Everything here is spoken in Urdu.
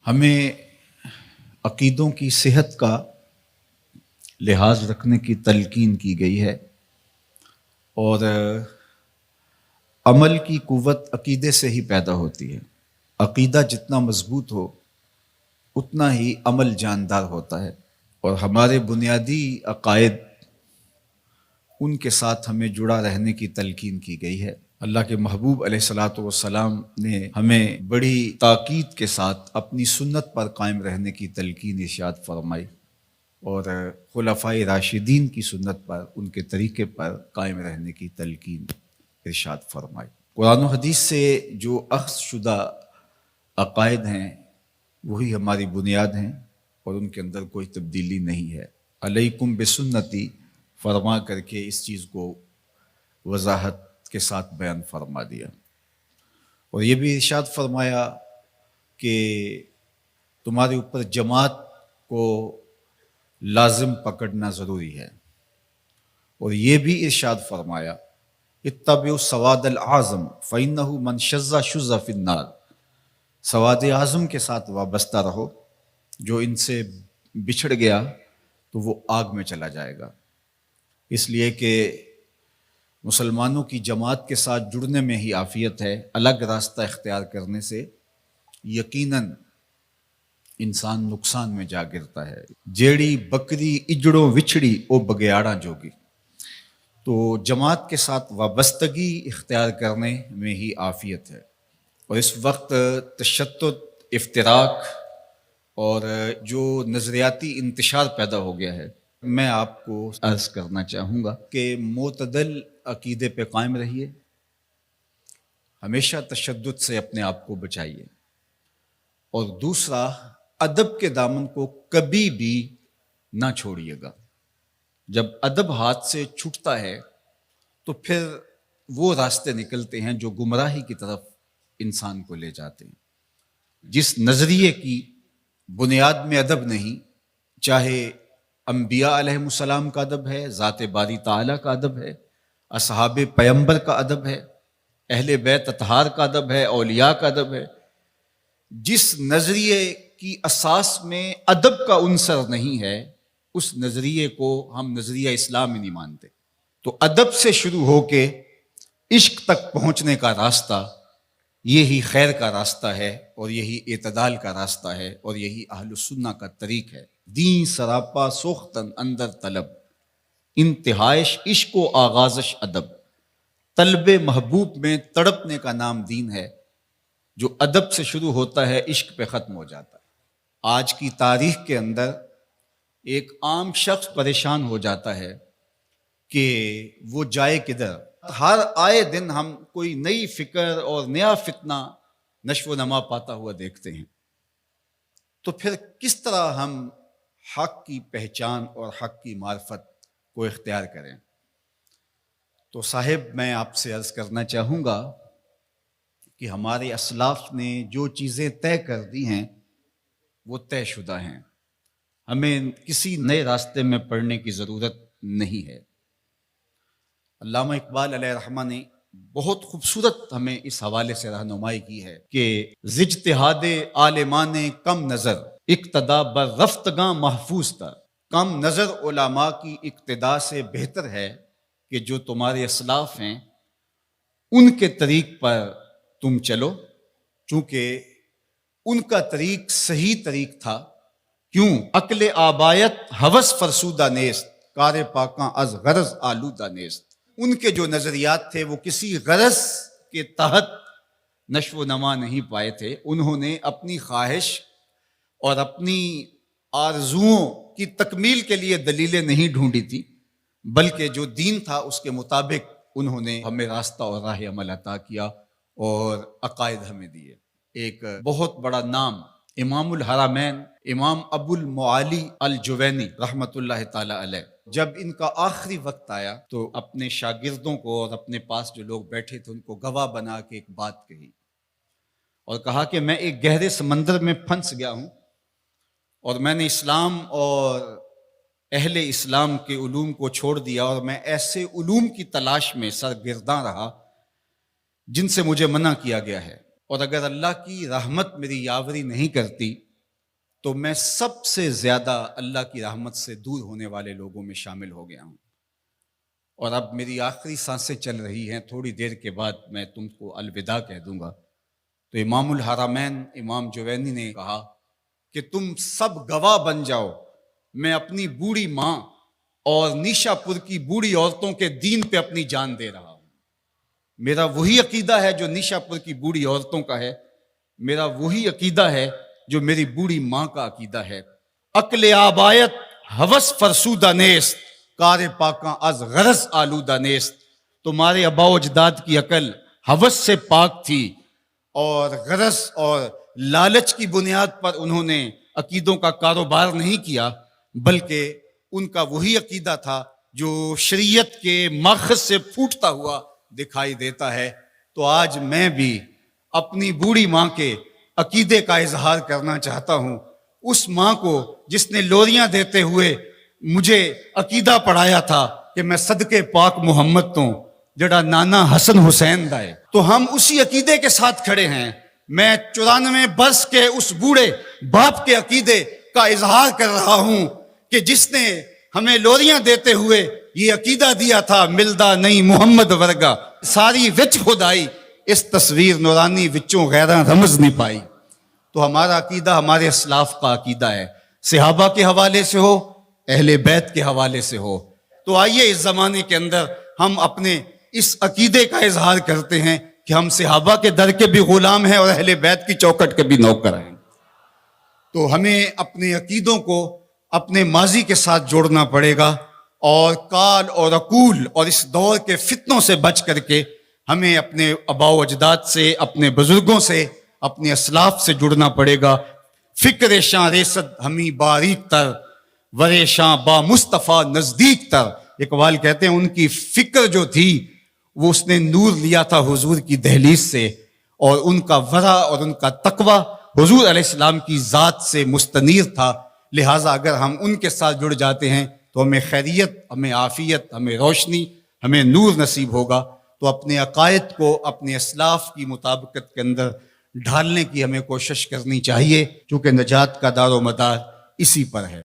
ہمیں عقیدوں کی صحت کا لحاظ رکھنے کی تلقین کی گئی ہے، اور عمل کی قوت عقیدے سے ہی پیدا ہوتی ہے۔ عقیدہ جتنا مضبوط ہو اتنا ہی عمل جاندار ہوتا ہے، اور ہمارے بنیادی عقائد ان کے ساتھ ہمیں جڑا رہنے کی تلقین کی گئی ہے۔ اللہ کے محبوب علیہ الصلوۃ والسلام نے ہمیں بڑی تاکید کے ساتھ اپنی سنت پر قائم رہنے کی تلقین ارشاد فرمائی، اور خلفائے راشدین کی سنت پر، ان کے طریقے پر قائم رہنے کی تلقین ارشاد فرمائی۔ قرآن و حدیث سے جو اخذ شدہ عقائد ہیں وہی ہماری بنیاد ہیں، اور ان کے اندر کوئی تبدیلی نہیں ہے۔ علیکم بسنتی فرما کر کے اس چیز کو وضاحت کے ساتھ بیان فرما دیا، اور یہ بھی ارشاد فرمایا کہ تمہارے اوپر جماعت کو لازم پکڑنا ضروری ہے، اور یہ بھی ارشاد فرمایا اتبعوا السواد الاعظم فإنه من شذ شذ فی النار، سواد اعظم کے ساتھ وابستہ رہو، جو ان سے بچھڑ گیا تو وہ آگ میں چلا جائے گا۔ اس لیے کہ مسلمانوں کی جماعت کے ساتھ جڑنے میں ہی عافیت ہے، الگ راستہ اختیار کرنے سے یقیناً انسان نقصان میں جا گرتا ہے۔ جیڑی بکری اجڑوں وچھڑی او بگیاڑاں جوگی، تو جماعت کے ساتھ وابستگی اختیار کرنے میں ہی عافیت ہے۔ اور اس وقت تشدد، افتراق اور جو نظریاتی انتشار پیدا ہو گیا ہے، میں آپ کو عرض کرنا چاہوں گا کہ معتدل عقیدے پہ قائم رہیے، ہمیشہ تشدد سے اپنے آپ کو بچائیے، اور دوسرا ادب کے دامن کو کبھی بھی نہ چھوڑیے گا۔ جب ادب ہاتھ سے چھوٹتا ہے تو پھر وہ راستے نکلتے ہیں جو گمراہی کی طرف انسان کو لے جاتے ہیں۔ جس نظریے کی بنیاد میں ادب نہیں، چاہے انبیاء علیہ السلام کا ادب ہے، ذات باری تعالیٰ کا ادب ہے، اصحاب پیمبر کا ادب ہے، اہل بیت اطہار کا ادب ہے، اولیاء کا ادب ہے، جس نظریے کی اساس میں ادب کا عنصر نہیں ہے اس نظریے کو ہم نظریہ اسلام ہی نہیں مانتے۔ تو ادب سے شروع ہو کے عشق تک پہنچنے کا راستہ یہی خیر کا راستہ ہے، اور یہی اعتدال کا راستہ ہے، اور یہی اہل السنہ کا طریق ہے۔ دین سراپا سوختن اندر طلب، انتہائش عشق و آغازش ادب، طلب محبوب میں تڑپنے کا نام دین ہے۔ جو ادب سے شروع ہوتا ہے عشق پہ ختم ہو جاتا ہے۔ آج کی تاریخ کے اندر ایک عام شخص پریشان ہو جاتا ہے کہ وہ جائے کدھر۔ ہر آئے دن ہم کوئی نئی فکر اور نیا فتنہ نشو و نما پاتا ہوا دیکھتے ہیں، تو پھر کس طرح ہم حق کی پہچان اور حق کی معرفت کو اختیار کریں؟ تو صاحب میں آپ سے عرض کرنا چاہوں گا کہ ہمارے اسلاف نے جو چیزیں طے کر دی ہیں وہ طے شدہ ہیں، ہمیں کسی نئے راستے میں پڑھنے کی ضرورت نہیں ہے۔ علامہ اقبال علیہ رحمہ نے بہت خوبصورت ہمیں اس حوالے سے رہنمائی کی ہے کہ زاجتہاد عالمان کم نظر اقتدا بر رفتگاں محفوظ تر، کم نظر علماء کی اقتدا سے بہتر ہے کہ جو تمہارے اسلاف ہیں ان کے طریق پر تم چلو، چونکہ ان کا طریق صحیح طریق تھا۔ کیوں؟ عقل آبایت ہوس فرسودہ نیست، کار پاکاں از غرض آلودہ نیست۔ ان کے جو نظریات تھے وہ کسی غرض کے تحت نشو و نما نہیں پائے تھے۔ انہوں نے اپنی خواہش اور اپنی آرزوؤں کی تکمیل کے لیے دلیلیں نہیں ڈھونڈی تھی، بلکہ جو دین تھا اس کے مطابق انہوں نے ہمیں راستہ اور راہ عمل عطا کیا اور عقائد ہمیں دیے۔ ایک بہت بڑا نام امام الحرمین امام ابو المعالی الجوینی رحمۃ اللہ تعالی علیہ، جب ان کا آخری وقت آیا تو اپنے شاگردوں کو اور اپنے پاس جو لوگ بیٹھے تھے ان کو گواہ بنا کے ایک بات کہی، اور کہا کہ میں ایک گہرے سمندر میں پھنس گیا ہوں، اور میں نے اسلام اور اہل اسلام کے علوم کو چھوڑ دیا، اور میں ایسے علوم کی تلاش میں سرگرداں رہا جن سے مجھے منع کیا گیا ہے، اور اگر اللہ کی رحمت میری یاوری نہیں کرتی تو میں سب سے زیادہ اللہ کی رحمت سے دور ہونے والے لوگوں میں شامل ہو گیا ہوں، اور اب میری آخری سانسیں چل رہی ہیں، تھوڑی دیر کے بعد میں تم کو الوداع کہہ دوں گا۔ تو امام الحرمین امام جوینی نے کہا کہ تم سب گواہ بن جاؤ، میں اپنی بوڑھی ماں اور نیشا پور کی بوڑھی عورتوں کے دین پہ اپنی جان دے رہا ہوں۔ میرا وہی عقیدہ ہے جو نیشا پور کی بوڑھی عورتوں کا ہے، میرا وہی عقیدہ ہے جو میری بوڑھی ماں کا عقیدہ ہے۔ عقل آبایت ہوس فرسودہ نیست، کار پاکاں از غرض آلودہ نیست۔ تمہارے آبا و اجداد کی عقل ہوس سے پاک تھی، اور غرض اور لالچ کی بنیاد پر انہوں نے عقیدوں کا کاروبار نہیں کیا، بلکہ ان کا وہی عقیدہ تھا جو شریعت کے ماخذ سے پھوٹتا ہوا دکھائی دیتا ہے۔ تو آج میں بھی اپنی بوڑھی ماں کے عقیدے کا اظہار کرنا چاہتا ہوں، اس ماں کو جس نے لوریاں دیتے ہوئے مجھے عقیدہ پڑھایا تھا کہ میں صدقے پاک محمد تو جڑا نانا حسن حسین دائے، تو ہم اسی عقیدے کے ساتھ کھڑے ہیں۔ میں 94 برس کے اس بوڑھے باپ کے عقیدے کا اظہار کر رہا ہوں کہ جس نے ہمیں لوریاں دیتے ہوئے یہ عقیدہ دیا تھا، ملدا نہیں محمد ورگا ساری وچ خدائی، اس تصویر نورانی وچوں غیراں رمز نہیں پائی۔ تو ہمارا عقیدہ ہمارے اسلاف کا عقیدہ ہے، صحابہ کے حوالے سے ہو، اہل بیت کے حوالے سے ہو۔ تو آئیے اس زمانے کے اندر ہم اپنے اس عقیدے کا اظہار کرتے ہیں کہ ہم صحابہ کے در کے بھی غلام ہیں اور اہل بیت کی چوکٹ کے بھی نوکر ہیں۔ تو ہمیں اپنے عقیدوں کو اپنے ماضی کے ساتھ جوڑنا پڑے گا، اور کال اور عقول اور اس دور کے فتنوں سے بچ کر کے ہمیں اپنے آباء و اجداد سے، اپنے بزرگوں سے، اپنے اسلاف سے جڑنا پڑے گا۔ فکر شاں ریسد ہمیں باریک تر، ورے شاں با مصطفیٰ نزدیک تر۔ اقبال کہتے ہیں ان کی فکر جو تھی وہ اس نے نور لیا تھا حضور کی دہلیز سے، اور ان کا ورع اور ان کا تقوی حضور علیہ السلام کی ذات سے مستنیر تھا۔ لہٰذا اگر ہم ان کے ساتھ جڑ جاتے ہیں تو ہمیں خیریت، ہمیں عافیت، ہمیں روشنی، ہمیں نور نصیب ہوگا۔ تو اپنے عقائد کو اپنے اسلاف کی مطابقت کے اندر ڈھالنے کی ہمیں کوشش کرنی چاہیے، چونکہ نجات کا دار و مدار اسی پر ہے۔